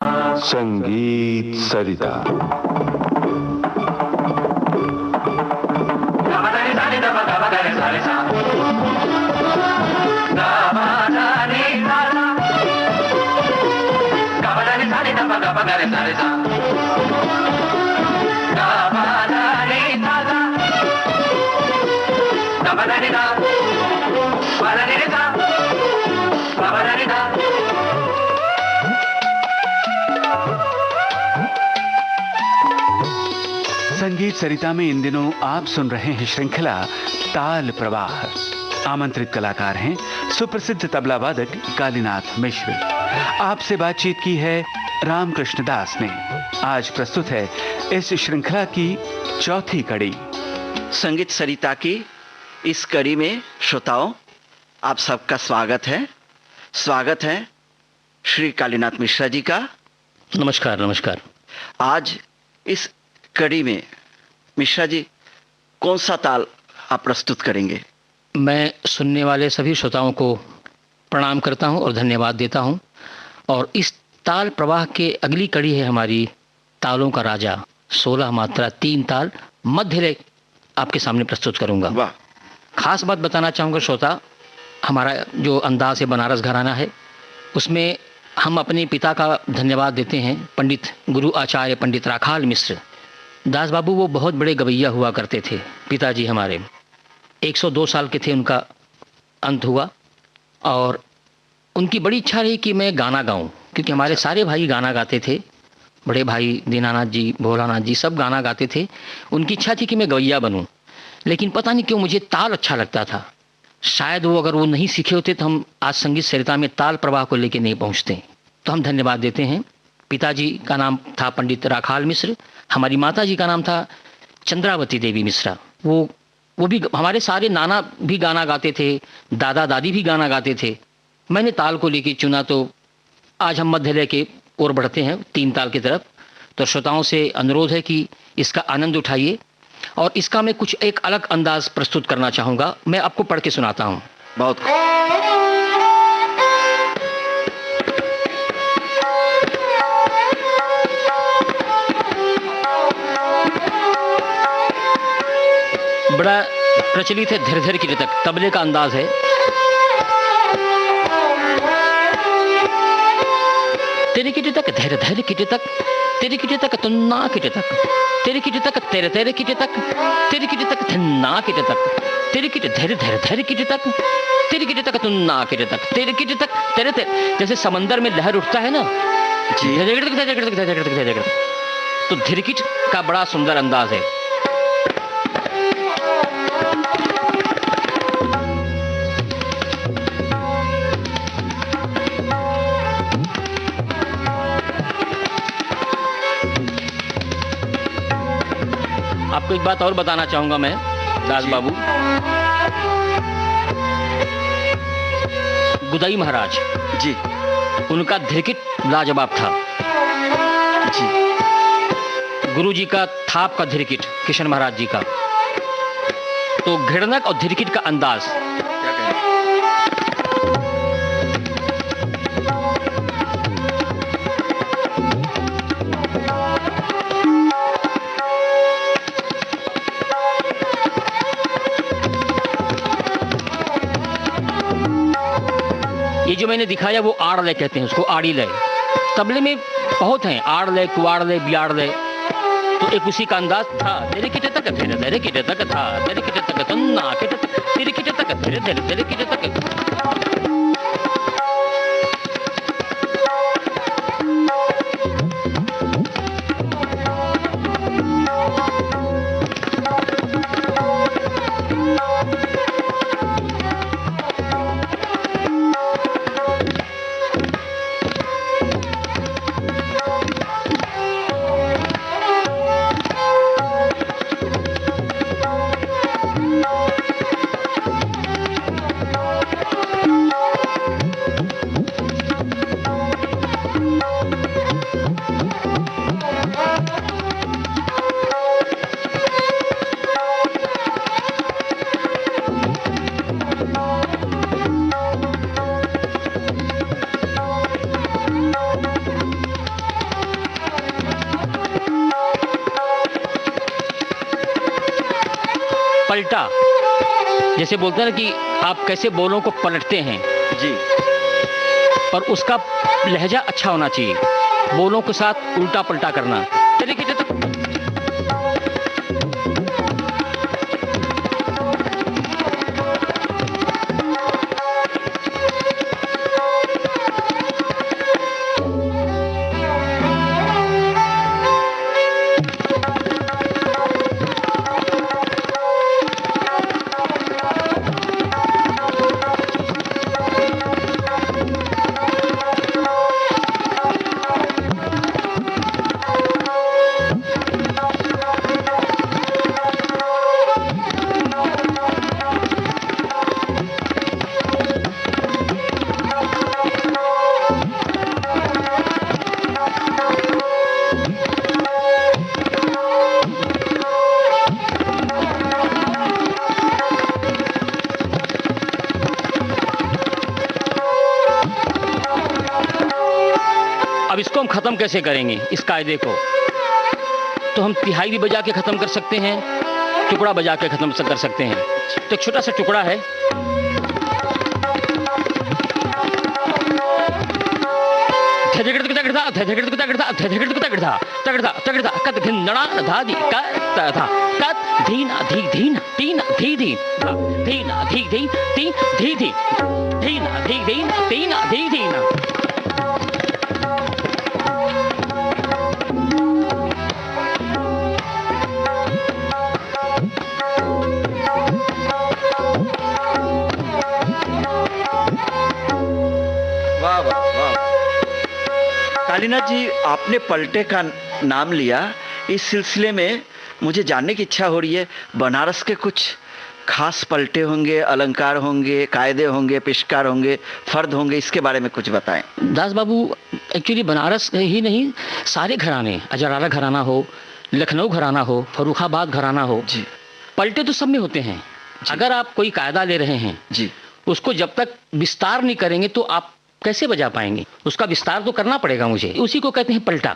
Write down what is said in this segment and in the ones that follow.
संगीत सरिता। संगीत सरिता में इन दिनों आप सुन रहे हैं श्रृंखला ताल प्रवाह। आमंत्रित कलाकार हैं सुप्रसिद्ध तबला वादक कालीनाथ मिश्र। आपसे बातचीत की है रामकृष्ण दास ने। आज प्रस्तुत है इस श्रृंखला की चौथी कड़ी। संगीत सरिता की इस कड़ी में श्रोताओं, आप सबका स्वागत है। स्वागत है श्री कालीनाथ मिश्रा जी का। नमस्कार। नमस्कार। आज इस कड़ी में मिश्रा जी कौन सा ताल आप प्रस्तुत करेंगे? मैं सुनने वाले सभी श्रोताओं को प्रणाम करता हूं और धन्यवाद देता हूं। और इस ताल प्रवाह के अगली कड़ी है हमारी तालों का राजा। 16 मात्रा 3 ताल मध्य लय आपके सामने प्रस्तुत करूंगा। वाह। खास बात बताना चाहूँगा श्रोता, हमारा जो अंदाज है बनारस घराना है, उसमें हम अपने पिता का धन्यवाद देते हैं, पंडित गुरु आचार्य पंडित राखाल मिश्र दास बाबू। वो बहुत बड़े गवैया हुआ करते थे। पिताजी हमारे 102 साल के थे, उनका अंत हुआ और उनकी बड़ी इच्छा रही कि मैं गाना गाऊं, क्योंकि हमारे सारे भाई गाना गाते थे। बड़े भाई दीनानाथ जी, भोलानाथ जी सब गाना गाते थे। उनकी इच्छा थी कि मैं गवैया बनूं, लेकिन पता नहीं क्यों मुझे ताल अच्छा लगता था। शायद वो अगर वो नहीं सीखे होते तो हम आज संगीत सरिता में ताल प्रवाह को लेकर नहीं पहुंचते। तो हम धन्यवाद देते हैं। पिताजी का नाम था पंडित राखाल मिश्र, हमारी माता जी का नाम था चंद्रावती देवी मिश्रा। वो भी, हमारे सारे नाना भी गाना गाते थे, दादा दादी भी गाना गाते थे। मैंने ताल को लेकर चुना, तो आज हम मध्य लय के ओर बढ़ते हैं 3 ताल की तरफ। तो श्रोताओं से अनुरोध है कि इसका आनंद उठाइए। और इसका मैं कुछ एक अलग अंदाज प्रस्तुत करना चाहूँगा। मैं आपको पढ़ के सुनाता हूँ। बहुत बड़ा प्रचलित है धीरे धीरे की तक, तबले का अंदाज है। तेरे की तक धैर्य धैर्य की तक, तेरे की तक तुन्ना की तक, तेरे की तक तेरे तेरे की तक, तेरे की तक धन्ना की तक, तेरे की धैर्य धैर्य धैर्य की तक, तेरे की तक तुन्ना की तक, तेरे की तक तेरे तेरे। जैसे समंदर में लहर उठता है ना, तो धीरकिट का बड़ा सुंदर अंदाज है। आपको एक बात और बताना चाहूंगा मैं दास बाबू, गुदाई महाराज जी, उनका धीरकिट लाजवाब था जी। गुरु जी का थाप का धीरकिट, किशन महाराज जी का। तो घृणक और धीरकिट का अंदाज क्या कहें? ये जो मैंने दिखाया वो आड़ लय कहते हैं उसको, आड़ी लय। तबले में बहुत हैं, आड़ लय, कुआड़ लय, बियाड़ लय। तो एक उसी का अंदाज था। तेरे की तक धीरे धीरे की तक था, तेरे की तक तन्ना की तक, तेरे की तक धीरे धीरे तेरे की तक। पलटा, जैसे बोलते हैं ना कि आप कैसे बोलों को पलटते हैं जी, पर उसका लहजा अच्छा होना चाहिए, बोलों के साथ उल्टा पलटा करना। चलिए तो अब इसको हम खत्म कैसे करेंगे इस कायदे को? तो हम तिहाई भी बजा के खत्म कर सकते हैं, टुकड़ा बजा के खत्म कर सकते हैं। तो एक छोटा सा टुकड़ा है, कालीनाथ जी, आपने पलटे का नाम लिया। इस सिलसिले में मुझे जानने की इच्छा हो रही है, बनारस के कुछ खास पलटे होंगे, अलंकार होंगे, कायदे होंगे, पेशकार होंगे, फर्द होंगे, इसके बारे में कुछ बताएं। दास बाबू, एक्चुअली बनारस ही नहीं, सारे घराने, अजरारा घराना हो, लखनऊ घराना हो, फर्रुखाबाद घराना हो जी, पलटे तो सब में होते हैं। अगर आप कोई कायदा ले रहे हैं जी, उसको जब तक विस्तार नहीं करेंगे तो आप कैसे बजा पाएंगे? उसका विस्तार तो करना पड़ेगा मुझे, उसी को कहते हैं पलटा।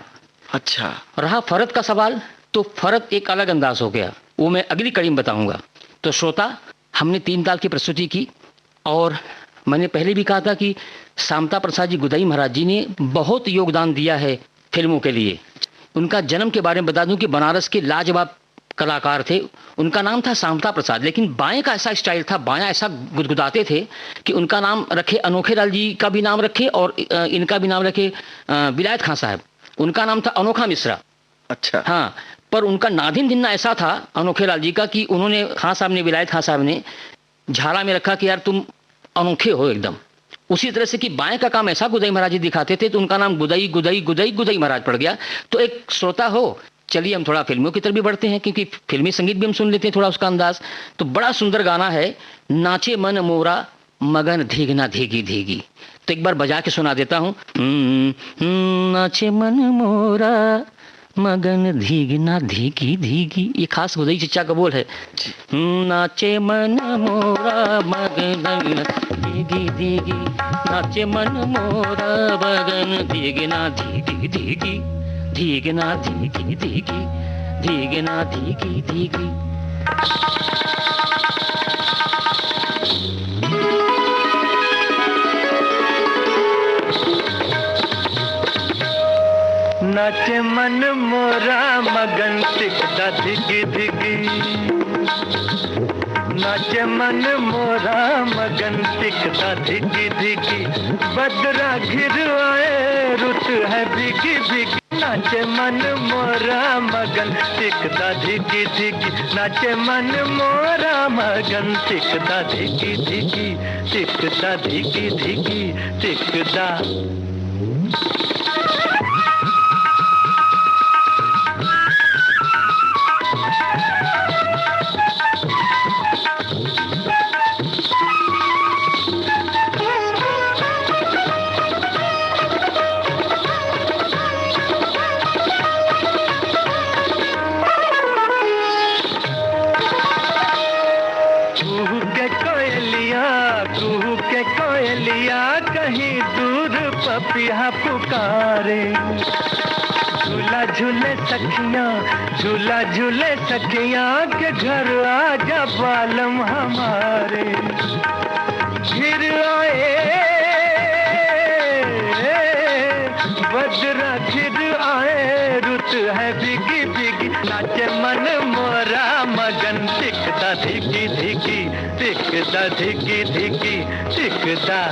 अच्छा। रहा फर्द का सवाल, तो फर्द एक अलग अंदाज हो गया, वो मैं अगली कड़ी में बताऊंगा। तो श्रोता, हमने 3 ताल की प्रस्तुति की और मैंने पहले भी कहा था कि शामता प्रसाद जी गुदई महाराज जी ने बहुत योगदान दिया है फिल्मों के लिए। उनका जन्म के बारे में बता दूं कि बनारस के लाजवाब कलाकार थे। उनका नाम था शामता प्रसाद, लेकिन बाएं का ऐसा स्टाइल था, बायां ऐसा गुदगुदाते थे कि उनका नाम रखे अनोखे लाल जी का भी नाम रखे और इनका भी नाम रखे विलायत खां साहब। उनका नाम था अनोखा मिश्रा। अच्छा। हाँ, पर उनका नादिम दिन्ना ऐसा था अनोखे लाल जी का कि उन्होंने, खां साहब ने, विलायत खां साहब ने झाला में रखा कि यार तुम अनोखे हो एकदम। उसी तरह से कि बाएं का काम ऐसा गुदई महाराज जी दिखाते थे, तो उनका नाम गुदई गुदई गुदई गुदई महाराज पड़ गया। तो एक श्रोता हो, चलिए हम थोड़ा फिल्मों की तरफ भी बढ़ते हैं, क्योंकि फिल्मी संगीत भी हम सुन लेते हैं थोड़ा उसका अंदाज। तो बड़ा सुंदर गाना है, नाचे मन मोरा मगन धीगना धीगी धीगी। तो एक बार बजा के सुना देता हूँ। नाचे मन मोरा मगन धीगना धीगी धीगी, ये खास गुदई चचा का बोल है। नाचे मन मोरा मगन धीगी धीगी, नाचे मन मोरा मगन धीगना धीगी धीगी, धीगना धीगी धीगी, धीगना धीगी धीगी। नाचे मन मोरा मगन टिकता धिगी धिगी, नाचे मन मोरा मगन टिकता धिगी धिगी, बदरा घिर आए रुत है भीगी भीगी। नाचे मन मोरा मगन टिकता धिगी धिगी, नाचे मन मोरा मगन टिकता धिगी धिगी, टिकता धिगी धिगी टिकता। कहीं दूर पपिया पुकारे, झूला झूले सखियां, झूला झूले सखियां के घर आजा बालम हमारे। घिर आए बदरा घिर आए, रुत है भीगी भीगी, नाचे मन मोरा मगन, टिकदा धिकी धिकी, टिकदा धिकी धिकी, टिकदा।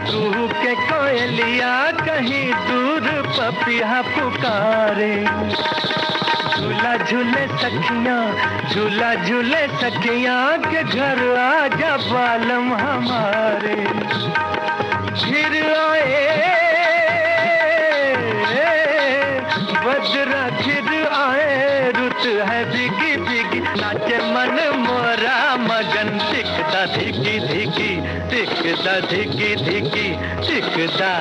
कुहू के कोयलिया कहीं दूर पपिया पुकारे। झूला झूले सखियां, झूला झूले सखियां के घर आजा बालम हमारे। घिर आए बजरा घिर आए, रुत है भीगी भीगी, नाचे मन मोरा मगन, टिकदा धिकी धिकी, टिकदा धिकी धिकी, टिकदा।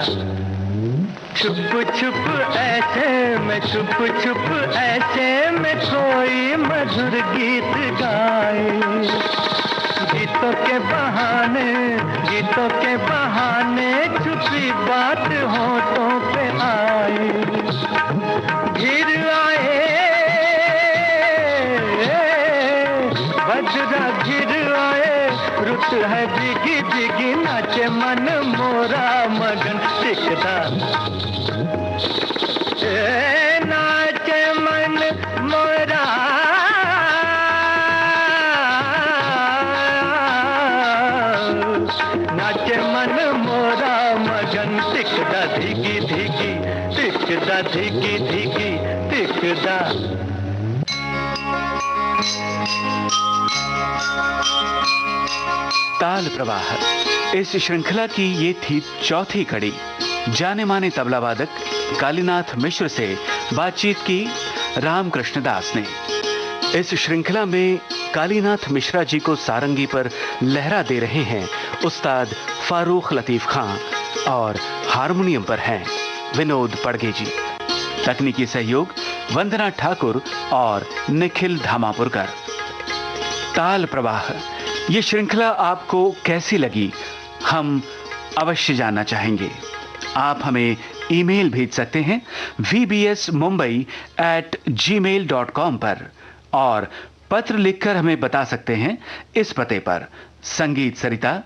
छुप छुप ऐसे में, छुप छुप ऐसे में कोई मधुर गीत गाए। गीतों के बहाने, गीतों के बहाने छुपी बात होठों पे आए। घिर आए बजरा घिर आए, रुत है भीगी भीगी, नाचे मन मोरा मगन, टिकदा नाचे मन मोरा नाचे मन मोरा मगन, टिकदा धिकी धिकी, टिकदा धिकी धिकी, टिकदा। ताल प्रवाह, इस श्रृंखला की ये थी चौथी कड़ी। जाने माने तबला वादक कालीनाथ मिश्र से बातचीत की रामकृष्ण दास ने। इस श्रृंखला में कालीनाथ मिश्रा जी को सारंगी पर लहरा दे रहे हैं उस्ताद फारूक लतीफ खां और हारमोनियम पर हैं विनोद पड़गे जी। तकनीकी सहयोग वंदना ठाकुर और निखिल धामापुरकर। ताल प्रवाह, ये श्रृंखला आपको कैसी लगी, हम अवश्य जानना चाहेंगे। आप हमें ईमेल भेज सकते हैं vbsmumbai@gmail.com पर, और पत्र लिखकर हमें बता सकते हैं इस पते पर: संगीत सरिता,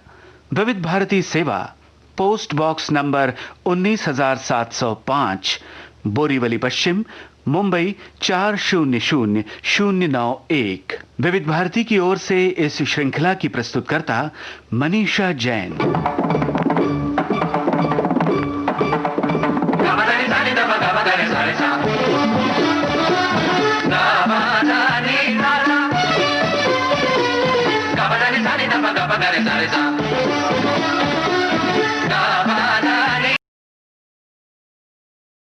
विविध भारती सेवा, पोस्ट बॉक्स नंबर 19,705, बोरीवली पश्चिम, मुंबई 400091। विविध भारती की ओर से इस श्रृंखला की प्रस्तुतकर्ता मनीषा जैन।